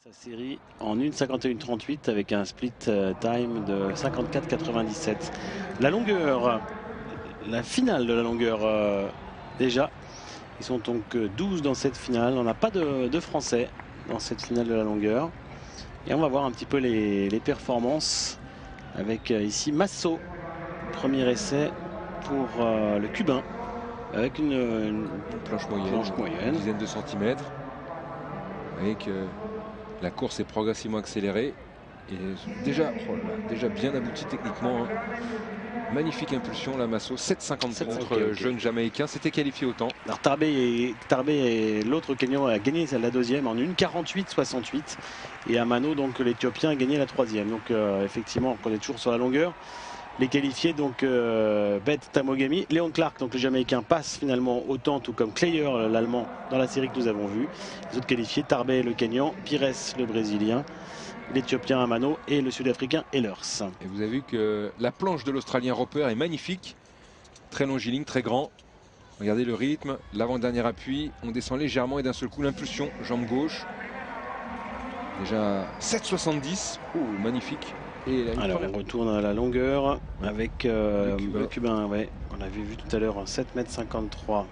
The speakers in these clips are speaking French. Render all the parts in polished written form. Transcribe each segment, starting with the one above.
Sa série en 1:51:38 avec un split time de 54:97. La longueur, la finale de la longueur déjà. Ils sont donc 12 dans cette finale. On n'a pas de Français dans cette finale de la longueur. Et on va voir un petit peu les performances avec ici Masso. Premier essai pour le Cubain avec une planche moyenne, moyenne. Une dizaine de centimètres. Avec la course est progressivement accélérée et déjà bien abouti techniquement. Hein. Magnifique impulsion, la Masso, 7,50 contre jeune Jamaïcain, s'était qualifié au temps. Alors Tarbé et l'autre Kenyan a gagné la deuxième en 1:48:68 et Amano, donc l'Éthiopien, a gagné la troisième. Donc effectivement, on est toujours sur la longueur. Les qualifiés, donc Beth Tamogami, Léon Clark, donc le Jamaïcain, passe finalement au temps, tout comme Kleyer, l'Allemand, dans la série que nous avons vue. Les autres qualifiés, Tarbé, le Kenyan, Pires, le Brésilien, l'Éthiopien Amano et le Sud-Africain Ehlers. Et vous avez vu que la planche de l'Australien Roper est magnifique, très longiligne, très grand. Regardez le rythme, l'avant-dernier appui, on descend légèrement et d'un seul coup l'impulsion, jambe gauche. Déjà 7,70, magnifique. Et alors on retourne à la longueur avec le Cubain, ouais. On avait vu tout à l'heure 7,53 m.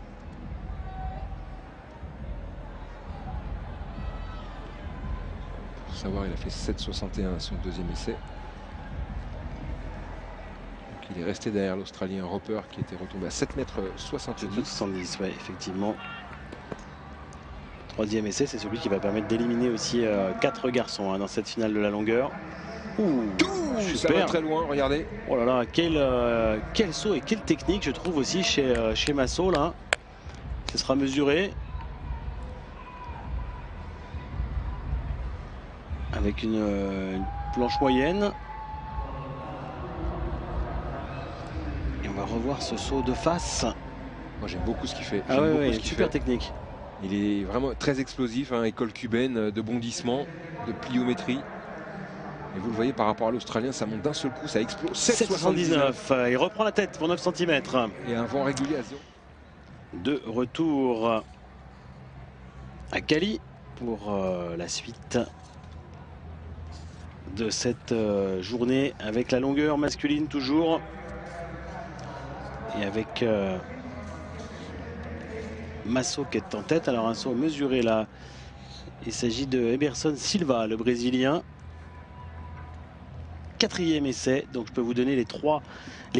Pour savoir, il a fait 7,61 à son deuxième essai. Donc il est resté derrière l'Australien Roper qui était retombé à 7,70 m. 70, ouais, effectivement. Troisième essai, c'est celui qui va permettre d'éliminer aussi 4 garçons dans cette finale de la longueur. Super. Ça va très loin, regardez. Oh là là, quel saut et quelle technique, je trouve aussi chez Masso là. Ce sera mesuré. Avec une planche moyenne. Et on va revoir ce saut de face. Moi j'aime beaucoup ce qu'il fait. Ah ouais, super technique. Il est vraiment très explosif, hein, école cubaine de bondissement, de pliométrie. Et vous le voyez par rapport à l'Australien, ça monte d'un seul coup, ça explose. 7,79. Il reprend la tête pour 9 cm. Et un vent régulier à 0. De retour à Cali pour la suite de cette journée avec la longueur masculine toujours. Et avec Masso qui est en tête. Alors un saut mesuré là. Il s'agit de Emerson Silva, le Brésilien. Quatrième essai, donc je peux vous donner les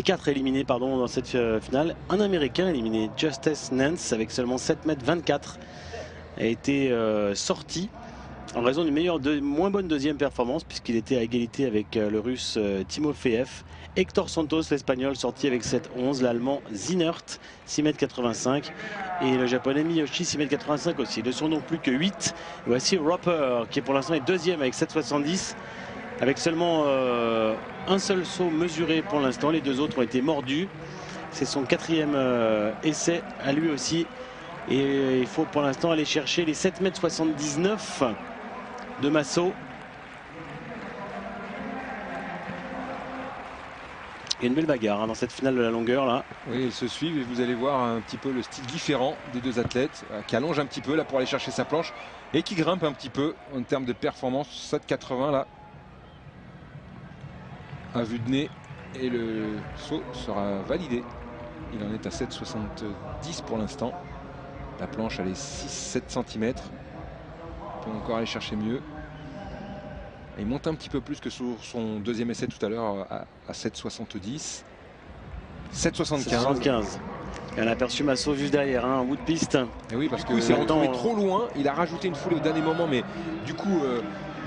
4 éliminés dans cette finale. Un Américain éliminé, Justice Nance, avec seulement 7,24 m, a été sorti en raison d'une moins bonne deuxième performance, puisqu'il était à égalité avec le Russe Timofeev. Hector Santos, l'Espagnol, sorti avec 7,11 m, l'Allemand Zinert, 6,85 m, et le Japonais Miyoshi, 6,85 m aussi. Ils ne sont donc plus que 8. Et voici Roper, qui pour l'instant est deuxième avec 7,70 m. Avec seulement un seul saut mesuré pour l'instant, les deux autres ont été mordus. C'est son quatrième essai à lui aussi. Et il faut pour l'instant aller chercher les 7,79 m de Masso. Il y a une belle bagarre dans cette finale de la longueur là. Oui, ils se suivent et vous allez voir un petit peu le style différent des deux athlètes qui allonge un petit peu là pour aller chercher sa planche et qui grimpe un petit peu en termes de performance. 7,80 là. À vue de nez, et le saut sera validé. Il en est à 7,70 pour l'instant. La planche elle est 6-7 cm. On peut encore aller chercher mieux. Et il monte un petit peu plus que sur son deuxième essai tout à l'heure à 7,70. 7,75. Et on a aperçu Masso juste derrière, en bout de piste. Et oui, parce qu'il s'est retrouvé trop loin. Il a rajouté une foulée au dernier moment, mais du coup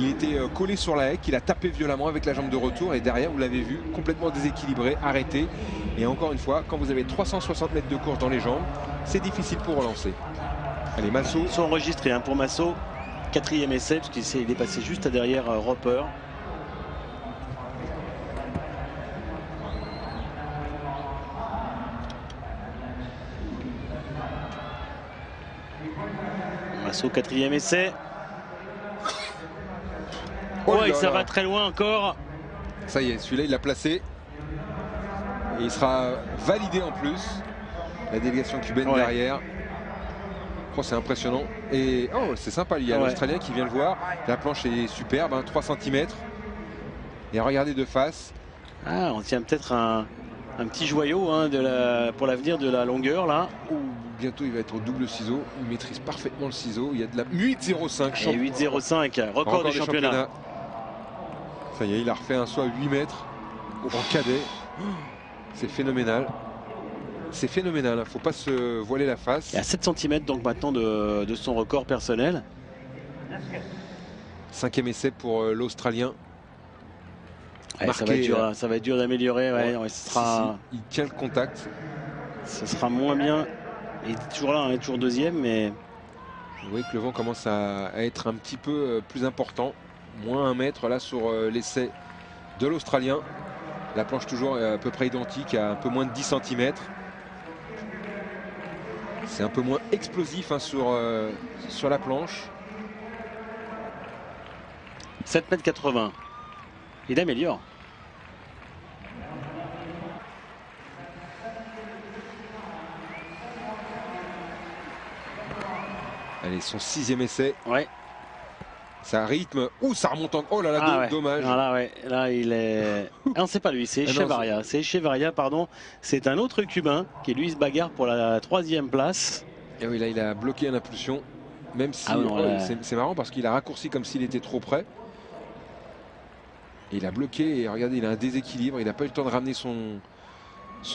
il était collé sur la haie, il a tapé violemment avec la jambe de retour et derrière, vous l'avez vu, complètement déséquilibré, arrêté. Et encore une fois, quand vous avez 360 mètres de course dans les jambes, c'est difficile pour relancer. Allez, Masso. Ils sont enregistrés pour Masso. Quatrième essai, parce qu'il est passé juste derrière Roper. Masso, quatrième essai. Et ça va très loin encore. Ça y est, celui-là il l'a placé. Et il sera validé en plus. La délégation cubaine derrière. Oh, c'est impressionnant. Et oh, c'est sympa, il y a l'Australien qui vient le voir. La planche est superbe, hein, 3 cm. Et regardez de face. Ah, on tient peut-être un petit joyau hein, pour l'avenir de la longueur là. Bientôt il va être au double ciseau. Il maîtrise parfaitement le ciseau. Il y a de la 8,05. Et 8,05, record du championnat. Ça y est, il a refait un saut à 8 mètres en cadet. C'est phénoménal. C'est phénoménal, il ne faut pas se voiler la face. Il est à 7 cm donc maintenant de son record personnel. 5e essai pour l'Australien. Ouais, ça va être dur d'améliorer. Ouais, il tient le contact. Ce sera moins bien. Il est toujours là, il est toujours deuxième, mais vous voyez que le vent commence à être un petit peu plus important. Moins 1 mètre là sur l'essai de l'Australien. La planche toujours à peu près identique, à un peu moins de 10 cm. C'est un peu moins explosif hein, sur la planche. 7,80 m. Il améliore. Allez, son 6e essai. Ouais. Ça rythme. Ouh, ça remonte en. Oh là là, dommage. Non, là, ouais. Là, il est. Ah, non, c'est pas lui, c'est Echevarria. C'est Echevarria, pardon. C'est un autre Cubain qui, lui, se bagarre pour la 3e place. Et oui, là, il a bloqué l'impulsion. Même si. C'est marrant parce qu'il a raccourci comme s'il était trop près. Et il a bloqué. Et regardez, il a un déséquilibre. Il n'a pas eu le temps de ramener son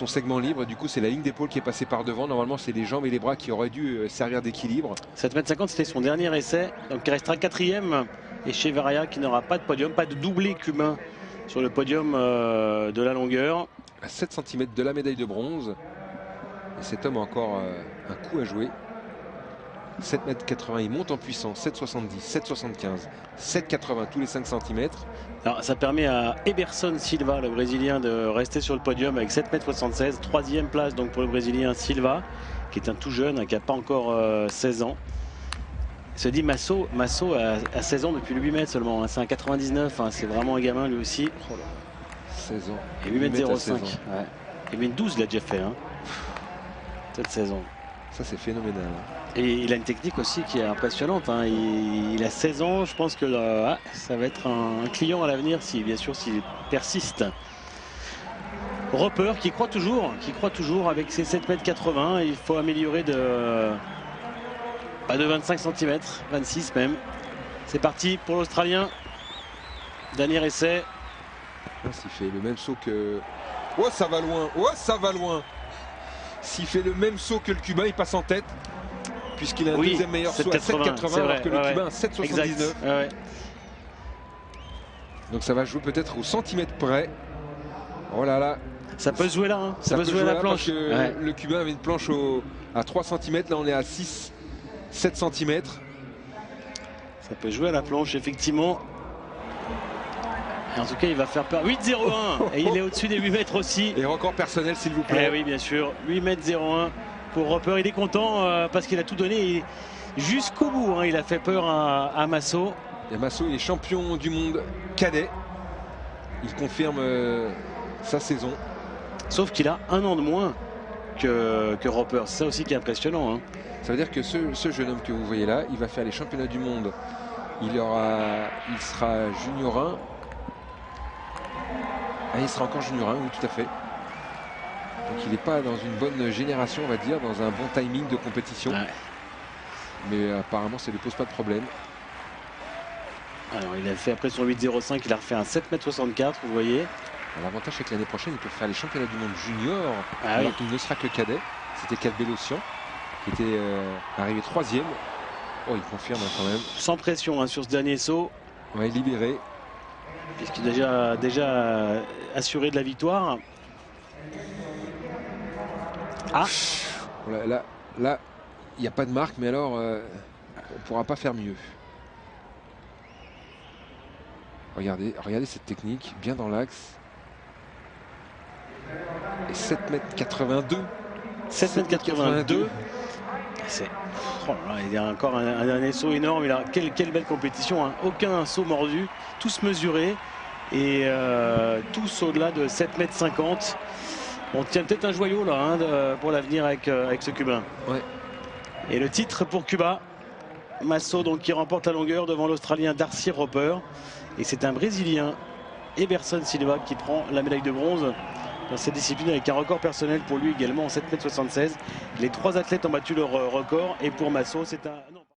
segment libre. Du coup, c'est la ligne d'épaule qui est passée par devant. Normalement, c'est les jambes et les bras qui auraient dû servir d'équilibre. 7,50 m, c'était son dernier essai. Donc, il restera 4e. Echevarria qui n'aura pas de podium, pas de doublé cubain sur le podium de la longueur. À 7 cm de la médaille de bronze. Et cet homme a encore un coup à jouer. 7,80 m, il monte en puissance. 7,70, 7,75, 7,80 tous les 5 cm. Alors ça permet à Eberson Silva, le Brésilien, de rester sur le podium avec 7,76 m. 3e place donc pour le Brésilien Silva, qui est un tout jeune, qui n'a pas encore 16 ans. Il se dit Masso a 16 ans depuis le 8 mètres seulement. Hein. C'est un 99, hein. C'est vraiment un gamin lui aussi. 16 ans. Et 8,05 m. Ouais. Et 8,12 il a déjà fait. Hein. Cette saison. Ça c'est phénoménal. Et il a une technique aussi qui est impressionnante. Hein. Il a 16 ans, je pense que ça va être un client à l'avenir, bien sûr, s'il persiste. Roper qui croit toujours avec ses 7,80 m. Il faut améliorer de 25 cm, 26 même. C'est parti pour l'Australien. Dernier essai. S'il fait le même saut que... Oh, ça va loin. Oh, ça va loin. S'il fait le même saut que le Cubain, il passe en tête. Puisqu'il a un deuxième meilleur saut à 7,80 alors que le Cubain a 7,79. Ouais. Donc ça va jouer peut-être au centimètre près. Oh là là. Ça peut se jouer là. Hein. Ça peut se jouer à la planche. Le Cubain avait une planche à 3 cm. Là, on est à 7 cm. Ça peut jouer à la planche, effectivement. Et en tout cas, il va faire peur. 8,01 et il est au-dessus des 8 mètres aussi. Et record personnel, s'il vous plaît. Oui, bien sûr. 8,01 m pour Roper. Il est content parce qu'il a tout donné jusqu'au bout. Hein. Il a fait peur à Masso. Et Masso, il est champion du monde cadet. Il confirme sa saison. Sauf qu'il a 1 an de moins que Roper. C'est ça aussi qui est impressionnant. Hein. Ça veut dire que ce jeune homme que vous voyez là, il va faire les championnats du monde. Il sera junior 1. Ah, il sera encore junior 1, oui, tout à fait. Donc il n'est pas dans une bonne génération, on va dire, dans un bon timing de compétition. Ouais. Mais apparemment, ça ne lui pose pas de problème. Alors il a fait après son 8,05, il a refait un 7,64 m, vous voyez. L'avantage, c'est que l'année prochaine, il peut faire les championnats du monde junior, alors qu'il ne sera que cadet. C'était Calbelocian, qui était arrivé 3e. Oh, il confirme quand même. Sans pression hein, sur ce dernier saut. Ouais, libéré. Puisqu'il est déjà assuré de la victoire. Ah, là, il n'y a pas de marque, mais alors, on ne pourra pas faire mieux. Regardez cette technique, bien dans l'axe. Et 7,82 m. 7,82 m. Il y a encore un dernier saut énorme. Quelle belle compétition. Hein. Aucun saut mordu, tous mesurés. Et tous au-delà de 7,50 m. On tient peut-être un joyau là pour l'avenir avec ce Cubain. Ouais. Et le titre pour Cuba. Masso donc qui remporte la longueur devant l'Australien Darcy Roper. Et c'est un Brésilien, Emerson Silva, qui prend la médaille de bronze dans cette discipline avec un record personnel pour lui également en 7,76 m. Les 3 athlètes ont battu leur record et pour Masso c'est un... Non.